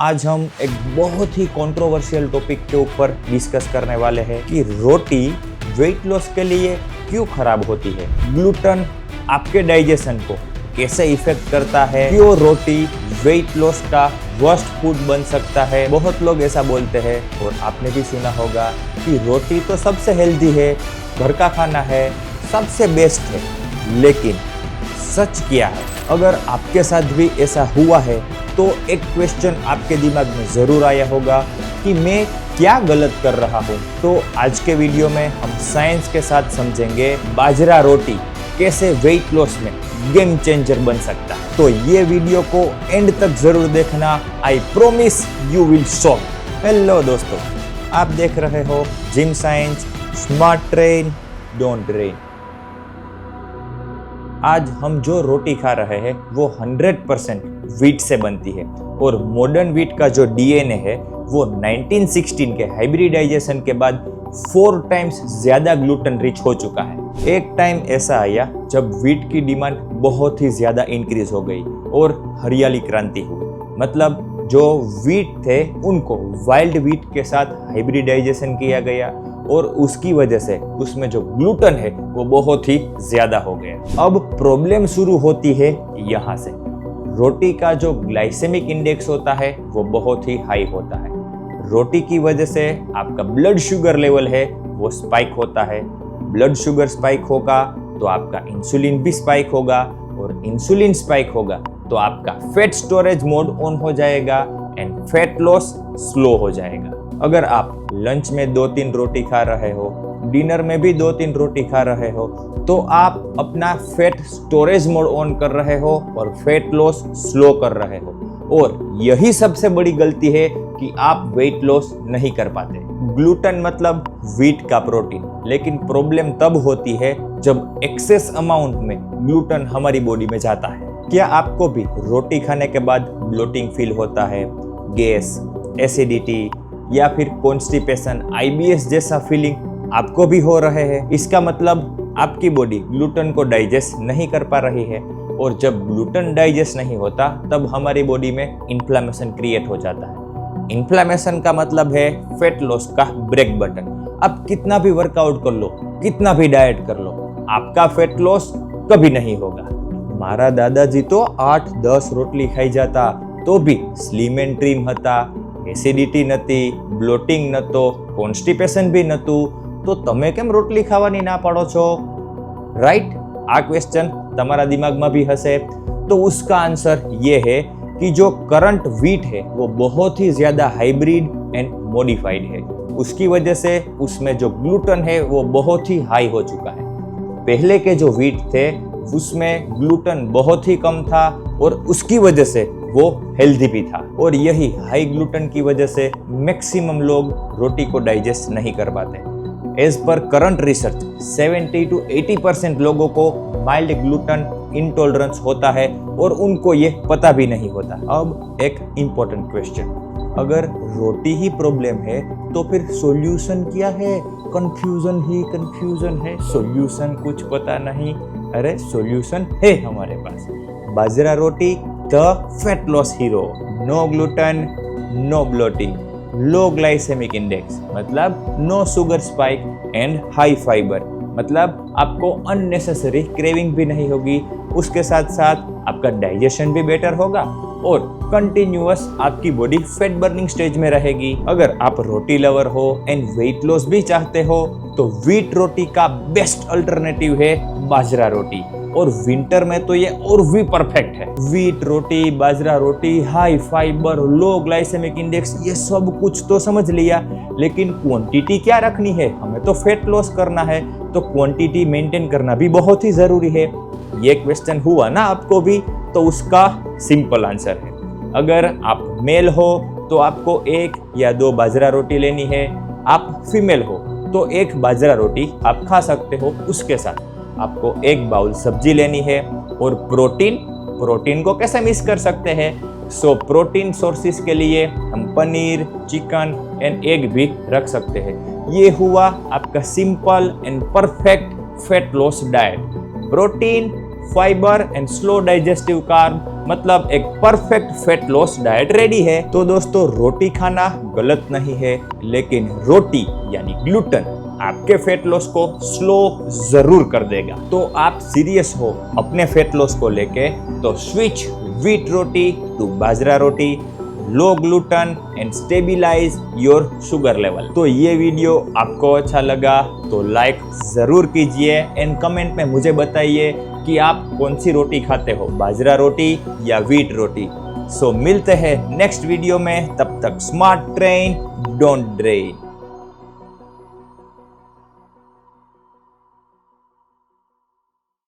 आज हम एक बहुत ही कंट्रोवर्शियल टॉपिक के ऊपर डिस्कस करने वाले हैं कि रोटी वेट लॉस के लिए क्यों खराब होती है, ग्लूटेन आपके डाइजेशन को कैसे इफेक्ट करता है, क्यों रोटी वेट लॉस का वर्स्ट फूड बन सकता है। बहुत लोग ऐसा बोलते हैं और आपने भी सुना होगा कि रोटी तो सबसे हेल्दी है, घर का खाना है, सबसे बेस्ट है। लेकिन सच क्या है? अगर आपके साथ भी ऐसा हुआ है तो एक क्वेश्चन आपके दिमाग में जरूर आया होगा कि मैं क्या गलत कर रहा हूँ। तो आज के वीडियो में हम साइंस के साथ समझेंगे बाजरा रोटी कैसे वेट लॉस में गेम चेंजर बन सकता है। तो ये वीडियो को एंड तक जरूर देखना, I promise you will shock. Hello दोस्तों, आप देख रहे हो gym science, smart train don't drain. आज हम जो रोटी खा रहे हैं वो 100% व्हीट से बनती है और मॉडर्न व्हीट का जो डीएनए है वो 1916 के हाइब्रिडाइजेशन के बाद 4 टाइम्स ज्यादा ग्लूटेन रिच हो चुका है। एक टाइम ऐसा आया जब व्हीट की डिमांड बहुत ही ज्यादा इंक्रीज हो गई और हरियाली क्रांति हुई। मतलब जो व्हीट थे उनको वाइल्ड व्हीट के साथ हाइब्रिडाइजेशन किया गया और उसकी वजह से उसमें जो ग्लूटेन है वो बहुत ही ज्यादा हो गया। अब प्रॉब्लम शुरू होती है यहाँ से। रोटी का जो ग्लाइसेमिक इंडेक्स होता है वो बहुत ही हाई होता है। रोटी की वजह से आपका ब्लड शुगर लेवल है वो स्पाइक होता है। ब्लड शुगर स्पाइक होगा तो आपका इंसुलिन भी स्पाइक होगा और इंसुलिन स्पाइक होगा तो आपका फैट स्टोरेज मोड ऑन हो जाएगा एंड फैट लॉस स्लो हो जाएगा। अगर आप लंच में 2-3 रोटी खा रहे हो, डिनर में भी 2-3 रोटी खा रहे हो, तो आप अपना फैट स्टोरेज मोड ऑन कर रहे हो और फैट लॉस स्लो कर रहे हो। और यही सबसे बड़ी गलती है कि आप वेट लॉस नहीं कर पाते। ग्लूटेन मतलब व्हीट का प्रोटीन, लेकिन प्रॉब्लम तब होती है जब एक्सेस अमाउंट में ग्लूटेन हमारी बॉडी में जाता है। क्या आपको भी रोटी खाने के बाद ब्लोटिंग फील होता है, गैस, एसिडिटी या फिर कॉन्स्टिपेशन, आईबीएस जैसा फीलिंग आपको भी हो रहे हैं? इसका मतलब आपकी बॉडी ग्लूटेन को डाइजेस्ट नहीं कर पा रही है और जब ग्लूटेन डाइजेस्ट नहीं होता तब हमारी बॉडी में इन्फ्लेमेशन क्रिएट हो जाता है। इन्फ्लेमेशन का मतलब है फैट लॉस का ब्रेक बटन। आप कितना भी वर्कआउट कर लो, कितना भी डाइट कर लो, आपका फैट लॉस कभी नहीं होगा। मारा दादाजी तो 8-10 रोटली खाई जाता तो भी स्लिम एंड ट्रिम હતા, એસિડિટી નહોતી, બ્લોટિંગ નહોતો, કોન્સ્ટિપેશન भी નહોતું, તો તમે કેમ રોટલી ખાવાની ના પાડો છો? રાઈટ? આ ક્વેશ્ચન તમારા દિમાગમાં भी હશે। तो उसका आंसर ये है कि जो करंट व्हीट है वो बहुत ही ज़्यादा हाइब्रिड एंड मॉडिफाइड है। उसकी वजह से उसमें जो ग्लूटेन है वो बहुत ही हाई हो चुका है। पहले के जो व्हीट थे उसमें ग्लूटेन बहुत ही कम था और उसकी वजह से वो हेल्दी भी था। और यही हाई ग्लूटेन की वजह से मैक्सिमम लोग रोटी को डाइजेस्ट नहीं कर पाते। एज पर करंट रिसर्च 70-80% लोगों को माइल्ड ग्लूटेन इंटॉलरेंस होता है और उनको ये पता भी नहीं होता। अब एक इम्पोर्टेंट क्वेश्चन, अगर रोटी ही प्रॉब्लम है तो फिर सॉल्यूशन क्या है? कंफ्यूजन ही कंफ्यूजन है, सॉल्यूशन कुछ पता नहीं। अरे सॉल्यूशन है हमारे पास। Bajra roti the fat loss hero. No gluten, no bloating, low glycemic index मतलब no sugar spike and high fibre मतलब आपको अननेसेसरी क्रेविंग भी नहीं होगी। उसके साथ साथ आपका डाइजेशन भी बेटर होगा और कंटिन्यूअस आपकी बॉडी फैट बर्निंग स्टेज में रहेगी। अगर आप रोटी लवर हो एंड वेट लॉस भी चाहते हो तो व्हीट रोटी का बेस्ट अल्टरनेटिव है बाजरा रोटी। और विंटर में तो ये और भी परफेक्ट है। व्हीट रोटी, बाजरा रोटी, हाई फाइबर, लो ग्लाइसेमिक इंडेक्स, ये सब कुछ तो समझ लिया, लेकिन क्वांटिटी क्या रखनी है? हमें तो फैट लॉस करना है तो क्वांटिटी मेंटेन करना भी बहुत ही जरूरी है। ये क्वेश्चन हुआ ना आपको भी? तो उसका सिंपल आंसर है, अगर आप मेल हो तो आपको 1 या 2 बाजरा रोटी लेनी है। आप फीमेल हो तो 1 बाजरा रोटी आप खा सकते हो। उसके साथ आपको 1 बाउल सब्जी लेनी है। और प्रोटीन को कैसे मिस कर सकते हैं? सो प्रोटीन सोर्सेस के लिए हम पनीर, चिकन एंड एग भी रख सकते हैं। ये हुआ आपका simple and perfect fat loss diet. Protein, fibre and slow digestive carb मतलब एक perfect fat loss diet ready है। तो दोस्तों रोटी खाना गलत नहीं है, लेकिन रोटी यानी ग्लूटेन आपके फैट लॉस को स्लो जरूर कर देगा। तो आप सीरियस हो अपने फैट लॉस को लेके तो switch wheat roti to bajra roti, low gluten and stabilize your sugar level. तो ये वीडियो आपको अच्छा लगा तो लाइक जरूर कीजिए एंड कमेंट में मुझे बताइए कि आप कौन सी रोटी खाते हो, बाजरा रोटी या व्हीट रोटी। सो मिलते हैं नेक्स्ट वीडियो में, तब तक स्मार्ट ट्रेन डोंट ड्रेन।